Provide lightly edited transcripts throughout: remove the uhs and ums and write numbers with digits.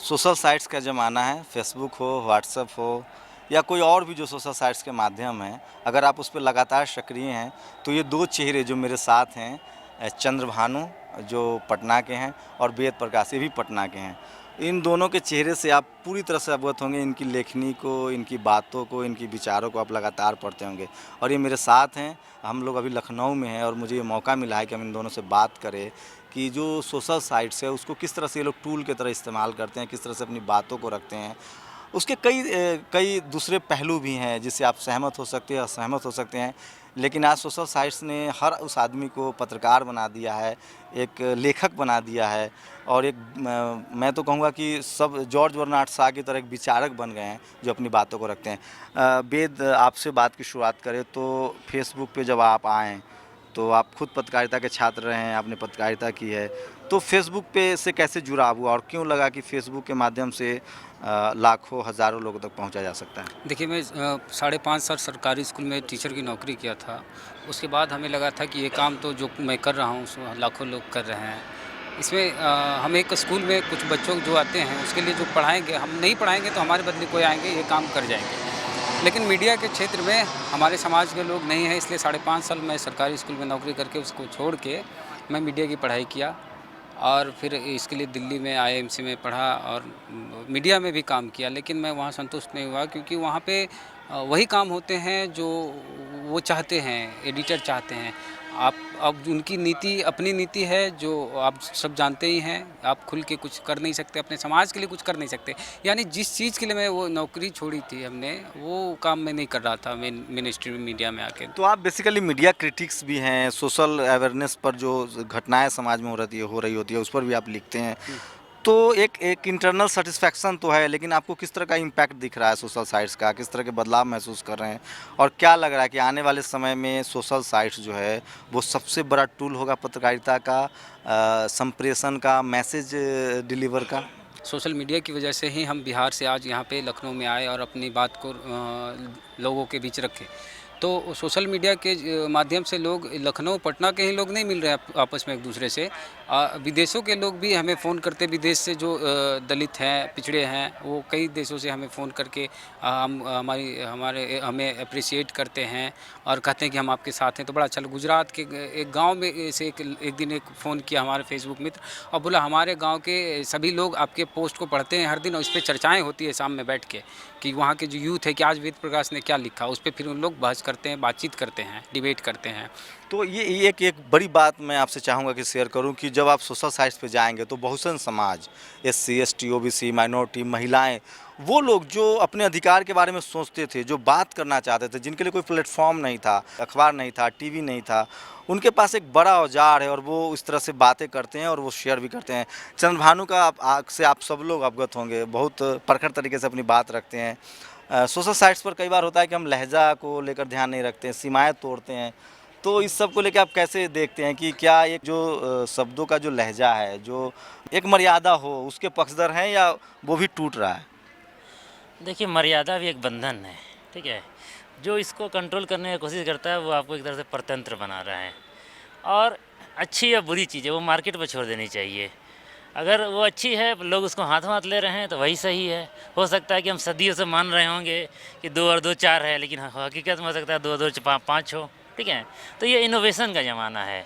Social sites का ज़माना है। फेसबुक हो, व्हाट्सएप हो या कोई और भी जो सोशल साइट्स के माध्यम हैं, अगर आप उस पे लगातार सक्रिय हैं तो ये दो चेहरे जो मेरे साथ हैं, चंद्रभानु जो पटना के हैं और वेद प्रकाश ये भी पटना के हैं। इन दोनों के चेहरे से आप पूरी तरह से अवगत होंगे, इनकी लेखनी को, इनकी बातों को, इनकी विचारों को आप लगातार पढ़ते होंगे और ये मेरे साथ हैं। हम लोग अभी लखनऊ में हैं और मुझे ये मौका मिला है कि हम इन दोनों से बात करें कि जो सोशल साइट्स है उसको किस तरह से ये लोग टूल की तरह इस्तेमाल करते हैं, किस तरह से अपनी बातों को रखते हैं। उसके कई दूसरे पहलू भी हैं जिससे आप सहमत हो सकते हैं, असहमत हो सकते हैं। लेकिन आज सोशल साइट्स ने हर उस आदमी को पत्रकार बना दिया है, एक लेखक बना दिया है और एक मैं तो कहूँगा कि सब जॉर्ज बर्नार्ड शॉ की तरह एक विचारक बन गए हैं जो अपनी बातों को रखते हैं। वेद, आपसे बात की शुरुआत करें तो फेसबुक पे जब आप आएँ तो आप खुद पत्रकारिता के छात्र रहे हैं, आपने पत्रकारिता की है, तो फेसबुक पे से कैसे जुड़ाव हुआ और क्यों लगा कि फेसबुक के माध्यम से लाखों हज़ारों लोगों तक पहुंचा जा सकता है? देखिए, मैं 5.5 साल सरकारी स्कूल में टीचर की नौकरी किया था। उसके बाद हमें लगा था कि ये काम तो जो मैं कर रहा हूँ उसमें लाखों लोग कर रहे हैं। इसमें हम एक स्कूल में कुछ बच्चों जो आते हैं उसके लिए जो पढ़ाएँगे, हम नहीं पढ़ाएँगे तो हमारे बदले कोई आएँगे, ये काम कर जाएँगे। लेकिन मीडिया के क्षेत्र में हमारे समाज के लोग नहीं हैं, इसलिए 5.5 साल मैं सरकारी स्कूल में नौकरी करके उसको छोड़ के मैं मीडिया की पढ़ाई किया और फिर इसके लिए दिल्ली में आईएमसी में पढ़ा और मीडिया में भी काम किया। लेकिन मैं वहाँ संतुष्ट नहीं हुआ क्योंकि वहाँ पे वही काम होते हैं जो वो चाहते हैं, एडिटर चाहते हैं। आप अब उनकी नीति अपनी नीति है जो आप सब जानते ही हैं। आप खुल के कुछ कर नहीं सकते, अपने समाज के लिए कुछ कर नहीं सकते। यानी जिस चीज़ के लिए मैं वो नौकरी छोड़ी थी हमने, वो काम मैं नहीं कर रहा था मेन स्ट्रीम मीडिया में आके। तो आप बेसिकली मीडिया क्रिटिक्स भी हैं, सोशल अवेयरनेस पर जो घटनाएं समाज में हो रही होती है उस पर भी आप लिखते हैं। तो एक इंटरनल सेटिस्फैक्शन तो है, लेकिन आपको किस तरह का इम्पैक्ट दिख रहा है सोशल साइट्स का? किस तरह के बदलाव महसूस कर रहे हैं और क्या लग रहा है कि आने वाले समय में सोशल साइट्स जो है वो सबसे बड़ा टूल होगा पत्रकारिता का, संप्रेषण का, मैसेज डिलीवर का? सोशल मीडिया की वजह से ही हम बिहार से आज यहाँ पे लखनऊ में आए और अपनी बात को लोगों के बीच रखे। तो सोशल मीडिया के माध्यम से लोग लखनऊ पटना के ही लोग नहीं मिल रहे हैं आपस में एक दूसरे से। विदेशों के लोग भी हमें फ़ोन करते, विदेश से जो दलित हैं, पिछड़े हैं, वो कई देशों से हमें फ़ोन करके हमें अप्रिशिएट करते हैं और कहते हैं कि हम आपके साथ हैं। तो बड़ा अच्छा लगा। गुजरात के एक गांव में से एक दिन एक फ़ोन किया हमारे फेसबुक मित्र और बोला हमारे गांव के सभी लोग आपके पोस्ट को पढ़ते हैं हर दिन और उस पर चर्चाएँ होती है शाम में बैठ के कि वहाँ के जो यूथ है कि आज वेद प्रकाश ने क्या लिखा, उस पर फिर उन लोग बहस करते हैं, बातचीत करते हैं, डिबेट करते हैं। तो ये एक बड़ी बात मैं आपसे चाहूँगा कि शेयर करूँ कि जब आप सोशल साइट्स पे जाएंगे तो Bahujan Samaj, SC, ST, OBC, minority, महिलाएं, वो लोग जो अपने अधिकार के बारे में सोचते थे, जो बात करना चाहते थे, जिनके लिए कोई प्लेटफॉर्म नहीं था, अखबार नहीं था, टीवी नहीं था, उनके पास एक बड़ा औजार है और वो इस तरह से बातें करते हैं और वो शेयर भी करते हैं। चंद्रभानु का से आप सब लोग अवगत होंगे, बहुत प्रखर तरीके से अपनी बात रखते हैं। सोशल साइट्स पर कई बार होता है कि हम लहजा को लेकर ध्यान नहीं रखते हैं, सीमाएँ तोड़ते हैं। तो इस सब को लेके आप कैसे देखते हैं कि क्या एक जो शब्दों का जो लहजा है, जो एक मर्यादा हो, उसके पक्षधर हैं या वो भी टूट रहा है? देखिए, मर्यादा भी एक बंधन है, ठीक है? जो इसको कंट्रोल करने की कोशिश करता है वो आपको एक तरह से परतंत्र बना रहा है और अच्छी या बुरी चीज़ है वो मार्केट पर छोड़ देनी चाहिए। अगर वो अच्छी है, लोग उसको हाथों हाथ ले रहे हैं तो वही सही है। हो सकता है कि हम सदियों से मान रहे होंगे कि 2 और 2 4 है, लेकिन हकीकत में हो सकता है 2 और 2 5 हो, ठीक है? तो ये इनोवेशन का ज़माना है।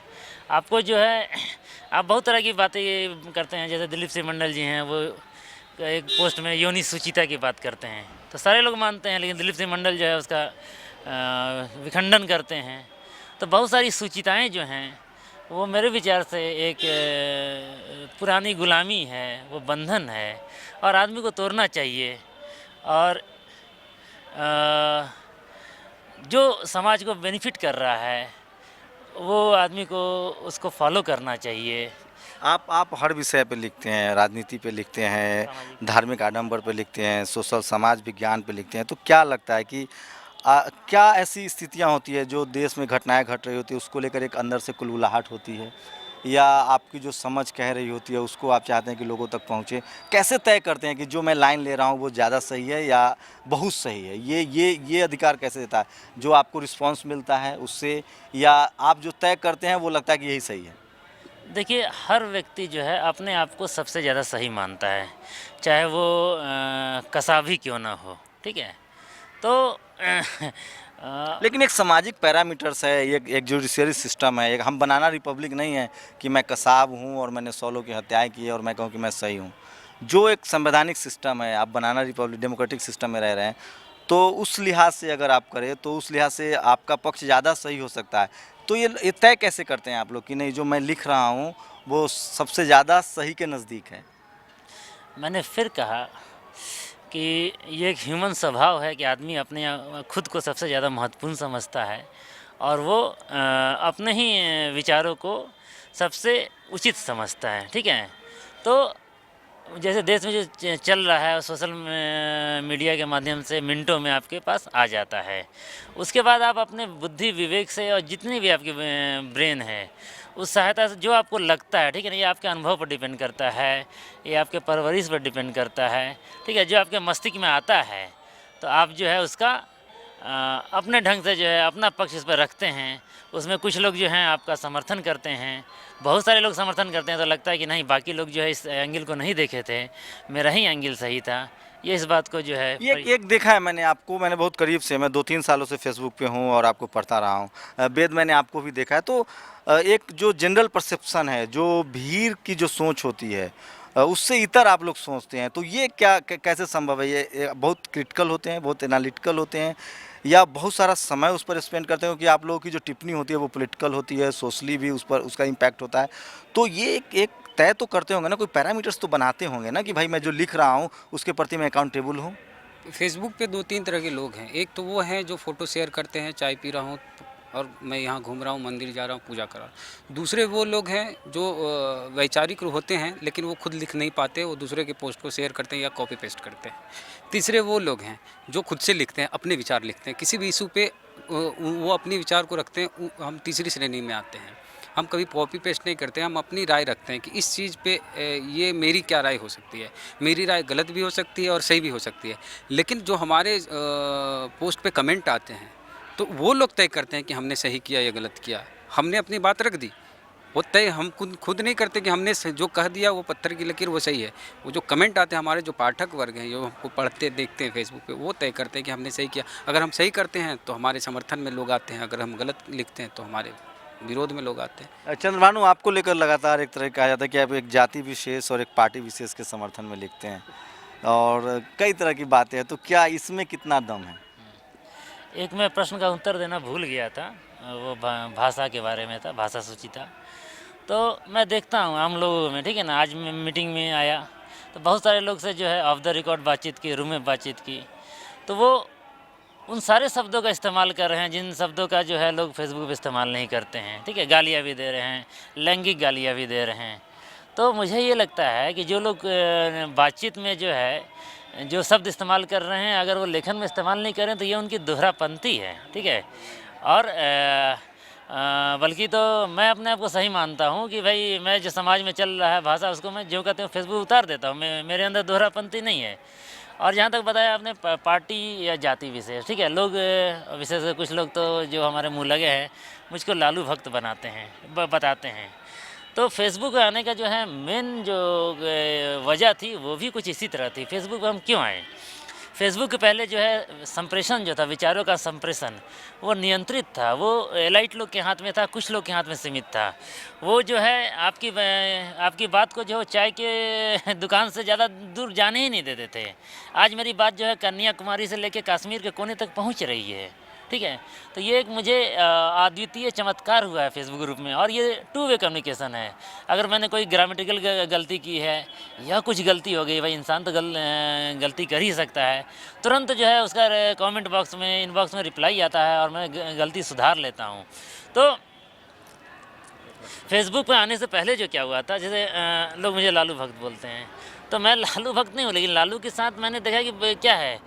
आपको जो है आप बहुत तरह की बातें ये करते हैं, जैसे दिलीप सिंह मंडल जी हैं, वो एक पोस्ट में योनि सुचिता की बात करते हैं तो सारे लोग मानते हैं, लेकिन दिलीप सिंह मंडल जो है उसका विखंडन करते हैं। तो बहुत सारी सुचिताएँ जो हैं वो मेरे विचार से एक पुरानी गुलामी है, वो बंधन है और आदमी को तोड़ना चाहिए। और जो समाज को बेनिफिट कर रहा है वो आदमी को उसको फॉलो करना चाहिए। आप हर विषय पे लिखते हैं, राजनीति पे लिखते हैं, धार्मिक आडंबर पे लिखते हैं, सोशल समाज विज्ञान पे लिखते हैं। तो क्या लगता है कि क्या ऐसी स्थितियाँ होती है जो देश में घटनाएं घट रही होती है उसको लेकर एक अंदर से कुलबुलाहट होती है, या आपकी जो समझ कह रही होती है उसको आप चाहते हैं कि लोगों तक पहुँचे? कैसे तय करते हैं कि जो मैं लाइन ले रहा हूँ वो ज़्यादा सही है या बहुत सही है? ये अधिकार कैसे देता है? जो आपको रिस्पॉन्स मिलता है उससे, या आप जो तय करते हैं वो लगता है कि यही सही है? देखिए, हर व्यक्ति जो है अपने आप को सबसे ज़्यादा सही मानता है, चाहे वो कसाब ही क्यों ना हो, ठीक है? तो लेकिन एक सामाजिक पैरामीटर्स है, एक जुडिशियरी सिस्टम है, एक हम बनाना रिपब्लिक नहीं है कि मैं कसाब हूँ और मैंने 100 लोगों की हत्याएँ की है और मैं कहूँ कि मैं सही हूँ। जो एक संवैधानिक सिस्टम है, आप बनाना रिपब्लिक डेमोक्रेटिक सिस्टम में रह रहे हैं, तो उस लिहाज से अगर आप करें तो उस लिहाज से आपका पक्ष ज़्यादा सही हो सकता है। तो ये तय कैसे करते हैं आप लोग कि नहीं, जो मैं लिख रहा हूँ वो सबसे ज़्यादा सही के नज़दीक है? मैंने फिर कहा कि ये एक ह्यूमन स्वभाव है कि आदमी अपने खुद को सबसे ज़्यादा महत्वपूर्ण समझता है और वो अपने ही विचारों को सबसे उचित समझता है, ठीक है? तो जैसे देश में जो चल रहा है, सोशल मीडिया के माध्यम से मिनटों में आपके पास आ जाता है। उसके बाद आप अपने बुद्धि विवेक से और जितनी भी आपकी ब्रेन है उस सहायता से जो आपको लगता है, ठीक है ना, ये आपके अनुभव पर डिपेंड करता है, ये आपके परवरिश पर डिपेंड करता है, ठीक है, जो आपके मस्तिष्क में आता है तो आप जो है उसका अपने ढंग से जो है अपना पक्ष इस पर रखते हैं। उसमें कुछ लोग जो हैं आपका समर्थन करते हैं, बहुत सारे लोग समर्थन करते हैं, तो लगता है कि नहीं, बाकी लोग जो है इस एंगल को नहीं देखे थे, मेरा ही एंगल सही था। ये इस बात को जो है ये एक देखा है मैंने आपको, मैंने बहुत करीब से, मैं 2-3 सालों से फेसबुक पे हूँ और आपको पढ़ता रहा हूँ। वेद मैंने आपको भी देखा है। तो एक जो जनरल परसेप्शन है, जो भीड़ की जो सोच होती है, उससे इतर आप लोग सोचते हैं, तो ये क्या कैसे संभव है? ये बहुत क्रिटिकल होते हैं, बहुत एनालिटिकल होते हैं, या बहुत सारा समय उस पर स्पेंड करते हैं? क्योंकि आप लोगों की जो टिप्पणी होती है वो पॉलिटिकल होती है, सोशली भी उस पर उसका इम्पैक्ट होता है। तो ये एक तय तो करते होंगे ना, कोई पैरामीटर्स तो बनाते होंगे ना कि भाई मैं जो लिख रहा हूँ उसके प्रति मैं अकाउंटेबल हूँ? फेसबुक पे 2-3 तरह के लोग हैं। एक तो वो हैं जो फ़ोटो शेयर करते हैं, चाय पी रहा हूँ और मैं यहाँ घूम रहा हूँ, मंदिर जा रहा हूँ, पूजा कर रहा हूँ। दूसरे वो लोग हैं जो वैचारिक होते हैं लेकिन वो खुद लिख नहीं पाते, वो दूसरे के पोस्ट को शेयर करते हैं या कॉपी पेस्ट करते हैं। तीसरे वो लोग हैं जो खुद से लिखते हैं, अपने विचार लिखते हैं, किसी भी इशू पे वो अपने विचार को रखते हैं। हम तीसरी श्रेणी में आते हैं। हम कभी कॉपी पेस्ट नहीं करते, हम अपनी राय रखते हैं कि इस चीज़ पे ये मेरी क्या राय हो सकती है। मेरी राय गलत भी हो सकती है और सही भी हो सकती है, लेकिन जो हमारे पोस्ट पे कमेंट आते हैं तो वो लोग तय करते हैं कि हमने सही किया या गलत किया। हमने अपनी बात रख दी, वो तय हम खुद नहीं करते कि हमने जो कह दिया वो पत्थर की लकीर वो सही है। वो जो कमेंट आते हैं, हमारे जो पाठक वर्ग हैं, जो हमको पढ़ते देखते हैं फेसबुक पे, वो तय करते हैं कि हमने सही किया। अगर हम सही करते हैं तो हमारे समर्थन में लोग आते हैं, अगर हम गलत लिखते हैं तो हमारे विरोध में लोग आते हैं। चंद्रभानु, आपको लेकर लगातार एक तरह कहा जाता है कि आप एक जाति विशेष और एक पार्टी विशेष के समर्थन में लिखते हैं और कई तरह की बातें हैं, तो क्या इसमें कितना दम है? एक मैं प्रश्न का उत्तर देना भूल गया था, वो भाषा के बारे में था, भाषा सूचिता। तो मैं देखता हूँ आम लोगों में, ठीक है ना, आज मैं मीटिंग में आया तो बहुत सारे लोग से जो है ऑफ द रिकॉर्ड बातचीत की, रूम में बातचीत की, तो वो उन सारे शब्दों का इस्तेमाल कर रहे हैं जिन शब्दों का जो है लोग फेसबुक पे इस्तेमाल नहीं करते हैं, ठीक है। गालियाँ भी दे रहे हैं, लैंगिक गालियाँ भी दे रहे हैं। तो मुझे ये लगता है कि जो लोग बातचीत में जो है जो शब्द इस्तेमाल कर रहे हैं, अगर वो लेखन में इस्तेमाल नहीं करें तो ये उनकी दोहरापंथी है, ठीक है। और बल्कि तो मैं अपने आप को सही मानता हूँ कि भाई मैं जो समाज में चल रहा है भाषा, उसको मैं जो कहते हूँ फेसबुक उतार देता हूँ। मेरे अंदर दोहरापंथी नहीं है। और जहाँ तक बताया आपने पार्टी या जाति विशेष, ठीक है, लोग विशेष कुछ लोग तो जो हमारे मुँह लगे हैं मुझको लालू भक्त बनाते हैं, बताते हैं। तो फेसबुक आने का जो है मेन जो वजह थी वो भी कुछ इसी तरह थी। फेसबुक पर हम क्यों आए? फेसबुक के पहले जो है संप्रेषण जो था, विचारों का संप्रेषण, वो नियंत्रित था, वो एलाइट लोग के हाथ में था, कुछ लोग के हाथ में सीमित था। वो जो है आपकी बात को जो चाय के दुकान से ज़्यादा दूर जाने ही नहीं देते थे। आज मेरी बात जो है कन्याकुमारी से लेकर कश्मीर के कोने तक पहुंच रही है, ठीक है। तो ये एक मुझे अद्वितीय चमत्कार हुआ है फेसबुक ग्रुप में। और ये टू वे कम्युनिकेशन है। अगर मैंने कोई ग्रामेटिकल गलती की है या कुछ गलती हो गई, भाई इंसान तो गलती कर ही सकता है, तुरंत जो है उसका कमेंट बॉक्स में, इनबॉक्स में रिप्लाई आता है और मैं गलती सुधार लेता हूँ। तो फेसबुक पे आने से पहले जो क्या हुआ था, जैसे लोग मुझे लालू भक्त बोलते हैं, तो मैं लालू भक्त नहीं हूँ, लेकिन लालू के साथ मैंने देखा कि क्या है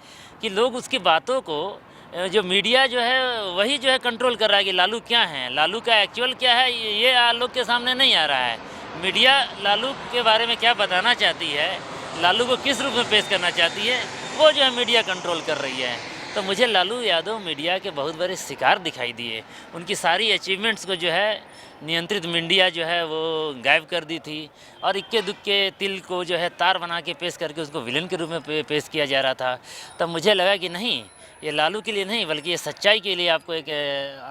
कि लोग उसकी बातों को, जो मीडिया जो है वही जो है कंट्रोल कर रहा है कि लालू क्या है, लालू का एक्चुअल क्या है, ये लोग के सामने नहीं आ रहा है। मीडिया लालू के बारे में क्या बताना चाहती है, लालू को किस रूप में पेश करना चाहती है, वो जो है मीडिया कंट्रोल कर रही है। तो मुझे लालू यादव मीडिया के बहुत बड़े शिकार दिखाई दिए। उनकी सारी अचीवमेंट्स को जो है नियंत्रित मीडिया जो है वो गायब कर दी थी और इक्के दुक्के तिल को जो है तार बना के पेश करके उसको विलन के रूप में पेश किया जा रहा था। तब मुझे लगा कि नहीं, ये लालू के लिए नहीं बल्कि ये सच्चाई के लिए आपको एक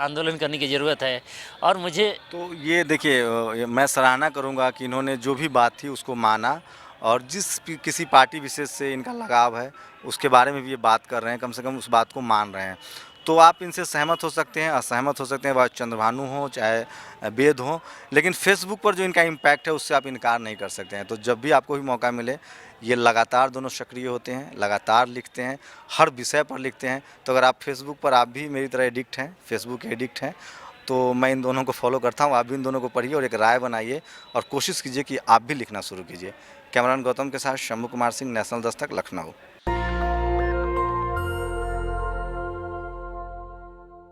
आंदोलन करने की ज़रूरत है। और मुझे तो ये देखिए मैं सराहना करूँगा कि इन्होंने जो भी बात थी उसको माना और किसी पार्टी विशेष से इनका लगाव है उसके बारे में भी ये बात कर रहे हैं, कम से कम उस बात को मान रहे हैं। तो आप इनसे सहमत हो सकते हैं, असहमत हो सकते हैं, वह चंद्रभानु हो चाहे वेद हो, लेकिन फेसबुक पर जो इनका इम्पैक्ट है उससे आप इनकार नहीं कर सकते हैं। तो जब भी आपको भी मौका मिले, ये लगातार दोनों सक्रिय होते हैं, लगातार लिखते हैं, हर विषय पर लिखते हैं। तो अगर आप फेसबुक पर आप भी मेरी तरह एडिक्ट हैं, फेसबुक एडिक्ट हैं, तो मैं इन दोनों को फॉलो करता हूँ। आप भी इन दोनों को पढ़िए और एक राय बनाइए और कोशिश कीजिए कि आप भी लिखना शुरू कीजिए। कैमरामैन गौतम के साथ शंभू कुमार सिंह, नेशनल दस्तक, लखनऊ।